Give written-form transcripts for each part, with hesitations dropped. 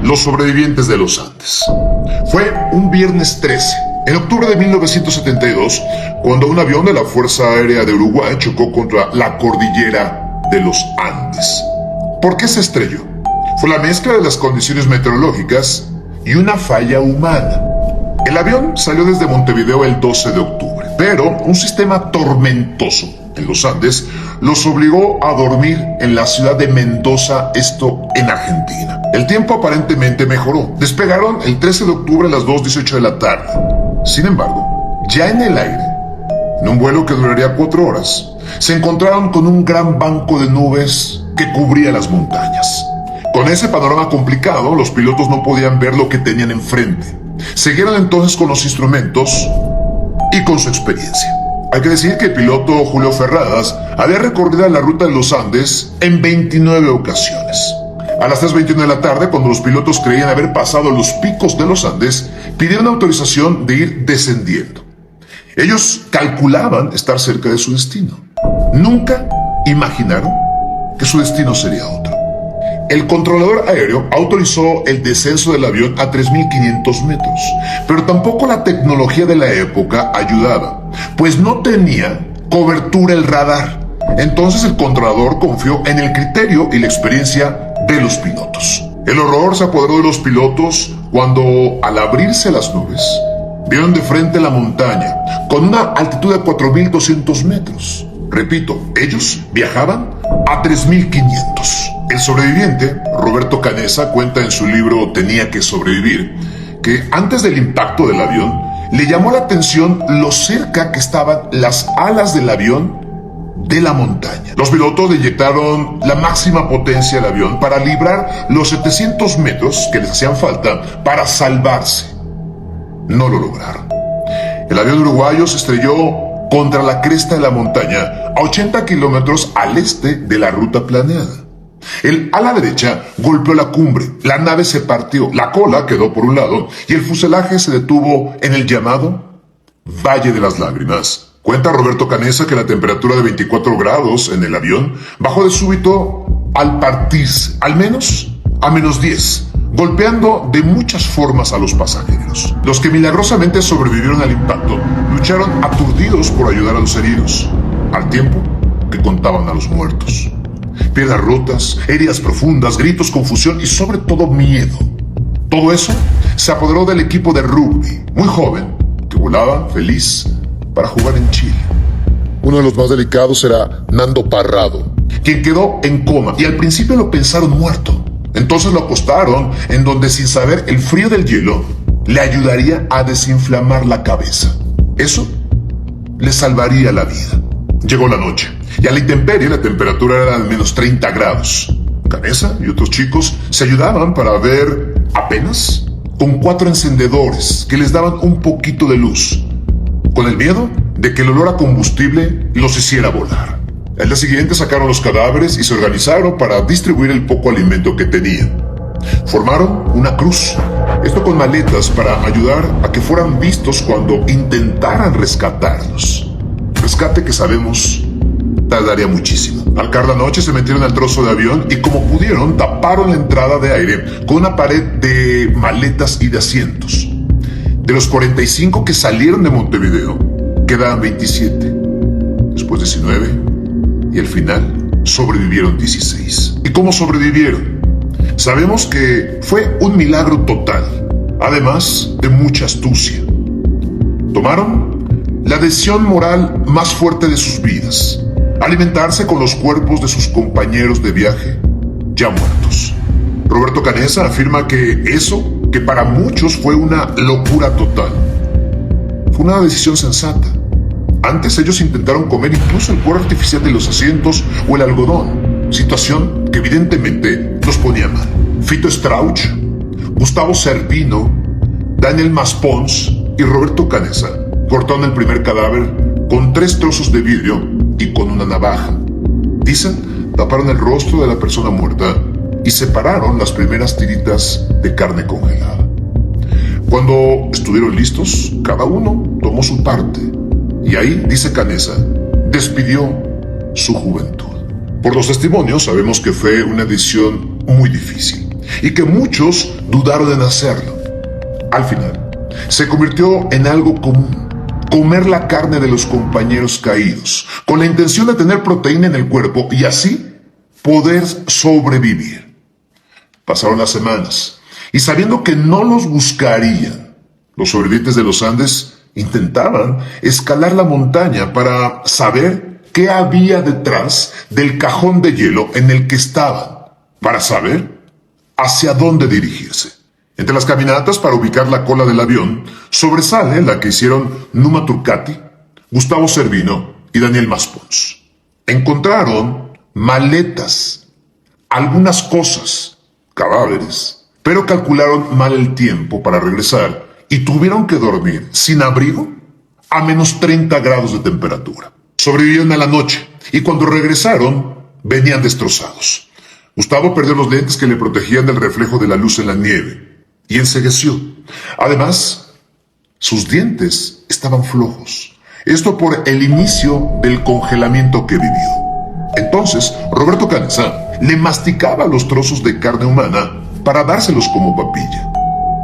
Los sobrevivientes de los Andes. Fue un viernes 13, en octubre de 1972, cuando un avión de la Fuerza Aérea de Uruguay chocó contra la cordillera de los Andes. ¿Por qué se estrelló? Fue la mezcla de las condiciones meteorológicas y una falla humana. El avión salió desde Montevideo el 12 de octubre, pero un sistema tormentoso en los Andes los obligó a dormir en la ciudad de Mendoza, esto en Argentina. El tiempo aparentemente mejoró. Despegaron el 13 de octubre a las 2:18 de la tarde. Sin embargo, ya en el aire, en un vuelo que duraría 4 horas, se encontraron con un gran banco de nubes que cubría las montañas. Con ese panorama complicado, los pilotos no podían ver lo que tenían enfrente. Siguieron entonces con los instrumentos y con su experiencia. Hay que decir que el piloto Julio Ferradas había recorrido la ruta de los Andes en 29 ocasiones. A las 3:21 de la tarde, cuando los pilotos creían haber pasado los picos de los Andes, pidieron autorización de ir descendiendo. Ellos calculaban estar cerca de su destino. Nunca imaginaron que su destino sería otro. El controlador aéreo autorizó el descenso del avión a 3.500 metros, pero tampoco la tecnología de la época ayudaba, pues no tenía cobertura el radar. Entonces el controlador confió en el criterio y la experiencia de los pilotos. El horror se apoderó de los pilotos cuando, al abrirse las nubes, vieron de frente la montaña con una altitud de 4.200 metros. Repito, ellos viajaban a 3.500. El sobreviviente, Roberto Canessa, cuenta en su libro Tenía que sobrevivir, que antes del impacto del avión, le llamó la atención lo cerca que estaban las alas del avión de la montaña. Los pilotos le inyectaron la máxima potencia al avión para librar los 700 metros que les hacían falta para salvarse. No lo lograron. El avión uruguayo se estrelló contra la cresta de la montaña a 80 kilómetros al este de la ruta planeada. El ala derecha golpeó la cumbre, la nave se partió, la cola quedó por un lado y el fuselaje se detuvo en el llamado Valle de las Lágrimas. Cuenta Roberto Canessa que la temperatura de 24 grados en el avión bajó de súbito al partirse, al menos a -10, golpeando de muchas formas a los pasajeros. Los que milagrosamente sobrevivieron al impacto lucharon aturdidos por ayudar a los heridos, al tiempo que contaban a los muertos. Piernas rotas, heridas profundas, gritos, confusión y sobre todo miedo. Todo eso se apoderó del equipo de rugby, muy joven, que volaba feliz para jugar en Chile. Uno de los más delicados era Nando Parrado, quien quedó en coma y al principio lo pensaron muerto. Entonces lo acostaron en donde, sin saber el frío del hielo, le ayudaría a desinflamar la cabeza. Eso le salvaría la vida. Llegó la noche y a la intemperie la temperatura era de -30 grados. Canessa y otros chicos se ayudaban para ver apenas con 4 encendedores que les daban un poquito de luz, con el miedo de que el olor a combustible los hiciera volar. Al día siguiente sacaron los cadáveres y se organizaron para distribuir el poco alimento que tenían. Formaron una cruz, esto con maletas para ayudar a que fueran vistos cuando intentaran rescatarlos. Rescate que sabemos tardaría muchísimo. Al caer la noche se metieron al trozo de avión y como pudieron taparon la entrada de aire con una pared de maletas y de asientos. De los 45 que salieron de Montevideo, quedaban 27, después 19 y al final sobrevivieron 16. ¿Y cómo sobrevivieron? Sabemos que fue un milagro total, además de mucha astucia. Tomaron la decisión moral más fuerte de sus vidas: alimentarse con los cuerpos de sus compañeros de viaje ya muertos. Roberto Canessa afirma que eso, que para muchos fue una locura total, fue una decisión sensata. Antes ellos intentaron comer incluso el cuero artificial de los asientos o el algodón, situación que evidentemente los ponía mal. Fito Strauch, Gustavo Cervino, Daniel Maspons y Roberto Canessa cortaron el primer cadáver con 3 trozos de vidrio y con una navaja. Dicen, taparon el rostro de la persona muerta y separaron las primeras tiritas de carne congelada. Cuando estuvieron listos, cada uno tomó su parte y ahí, dice Canessa, despidió su juventud. Por los testimonios sabemos que fue una decisión muy difícil. y que muchos dudaron en hacerlo. Al final, se convirtió en algo común, comer la carne de los compañeros caídos, con la intención de tener proteína en el cuerpo y así poder sobrevivir. Pasaron las semanas, y sabiendo que no los buscarían, los sobrevivientes de los Andes intentaban escalar la montaña para saber qué había detrás del cajón de hielo en el que estaban, para saber hacia dónde dirigirse. Entre las caminatas para ubicar la cola del avión, sobresale la que hicieron Numa Turcati, Gustavo Cervino y Daniel Maspons. Encontraron maletas, algunas cosas, cadáveres, pero calcularon mal el tiempo para regresar y tuvieron que dormir sin abrigo a menos 30 grados de temperatura. Sobrevivieron a la noche y cuando regresaron venían destrozados. Gustavo perdió los lentes que le protegían del reflejo de la luz en la nieve y encegueció. Además, sus dientes estaban flojos. Esto por el inicio del congelamiento que vivió. Entonces, Roberto Canessa le masticaba los trozos de carne humana para dárselos como papilla.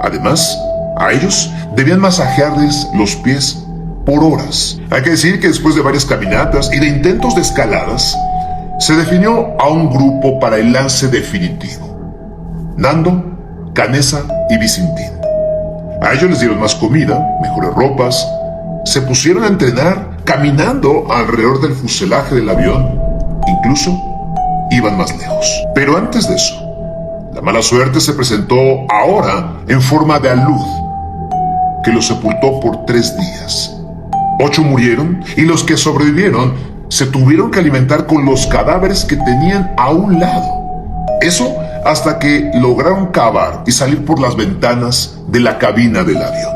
Además, a ellos debían masajearles los pies por horas. Hay que decir que después de varias caminatas y de intentos de escaladas, se definió a un grupo para el lance definitivo: Nando, Canessa y Vicentín. A ellos les dieron más comida, mejores ropas, se pusieron a entrenar caminando alrededor del fuselaje del avión, incluso iban más lejos. Pero antes de eso, la mala suerte se presentó ahora en forma de alud, que los sepultó por 3 días. 8 murieron y los que sobrevivieron se tuvieron que alimentar con los cadáveres que tenían a un lado. Eso hasta que lograron cavar y salir por las ventanas de la cabina del avión.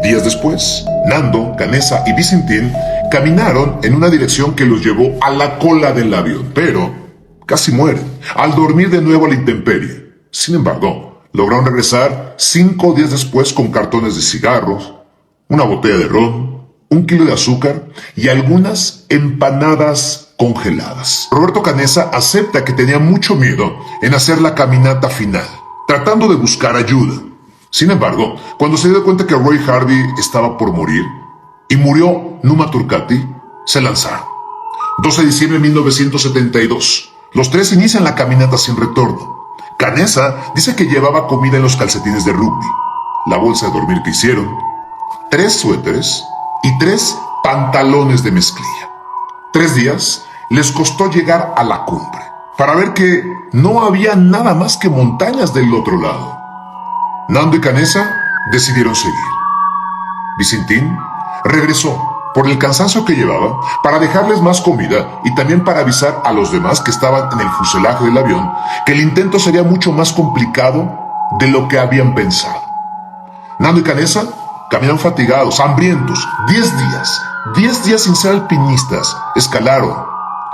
Días después, Nando, Canessa y Vicentín caminaron en una dirección que los llevó a la cola del avión, pero casi mueren al dormir de nuevo a la intemperie. Sin embargo, lograron regresar 5 días después con cartones de cigarros, una botella de ron, 1 kilo de azúcar y algunas empanadas congeladas. Roberto Canessa acepta que tenía mucho miedo en hacer la caminata final, tratando de buscar ayuda. Sin embargo, cuando se dio cuenta que Roy Harvey estaba por morir y murió Numa Turcati, se lanzaron. 12 de diciembre de 1972. Los 3 inician la caminata sin retorno. Canessa dice que llevaba comida en los calcetines de rugby, la bolsa de dormir que hicieron, 3 suéteres y 3 pantalones de mezclilla. 3 días les costó llegar a la cumbre, para ver que no había nada más que montañas del otro lado. Nando y Canessa decidieron seguir. Vicentín regresó por el cansancio que llevaba para dejarles más comida y también para avisar a los demás que estaban en el fuselaje del avión que el intento sería mucho más complicado de lo que habían pensado. Nando y Canessa caminaron fatigados, hambrientos, 10 días sin ser alpinistas. Escalaron,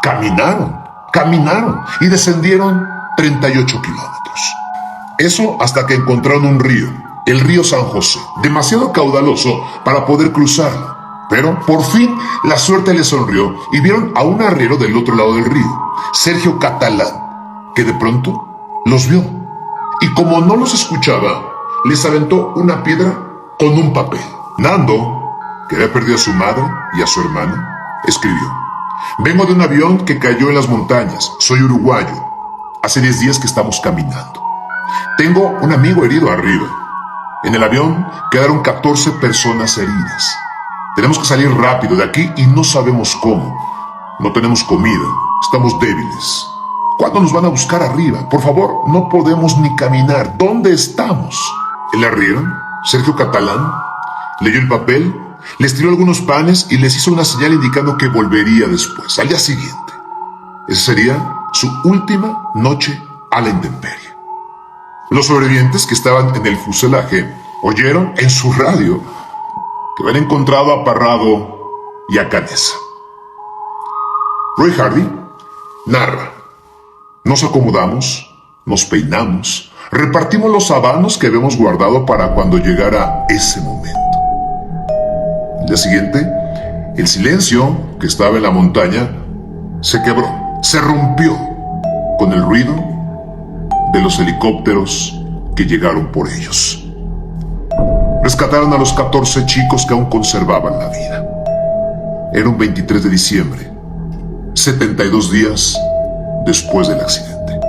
caminaron y descendieron 38 kilómetros. Eso hasta que encontraron un río, el río San José, demasiado caudaloso para poder cruzarlo. Pero por fin la suerte les sonrió y vieron a un arriero del otro lado del río, Sergio Catalán, que de pronto los vio y como no los escuchaba, les aventó una piedra con un papel. Nando, que había perdido a su madre y a su hermana, escribió: vengo de un avión que cayó en las montañas, soy uruguayo, hace 10 días que estamos caminando. Tengo un amigo herido arriba. En el avión quedaron 14 personas heridas. Tenemos que salir rápido de aquí y no sabemos cómo. No tenemos comida, estamos débiles. ¿Cuándo nos van a buscar arriba? Por favor, no podemos ni caminar. ¿Dónde estamos? El arriero, Sergio Catalán, leyó el papel, les tiró algunos panes y les hizo una señal indicando que volvería después, al día siguiente. Esa sería su última noche a la intemperie. Los sobrevivientes que estaban en el fuselaje oyeron en su radio que habían encontrado a Parrado y a Canessa. Roy Harvey narra: nos acomodamos, nos peinamos, repartimos los habanos que habíamos guardado para cuando llegara ese momento. El día siguiente, el silencio que estaba en la montaña se quebró, se rompió con el ruido de los helicópteros que llegaron por ellos. Rescataron a los 14 chicos que aún conservaban la vida. Era un 23 de diciembre, 72 días después del accidente.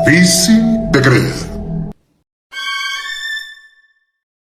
Difícil de creer.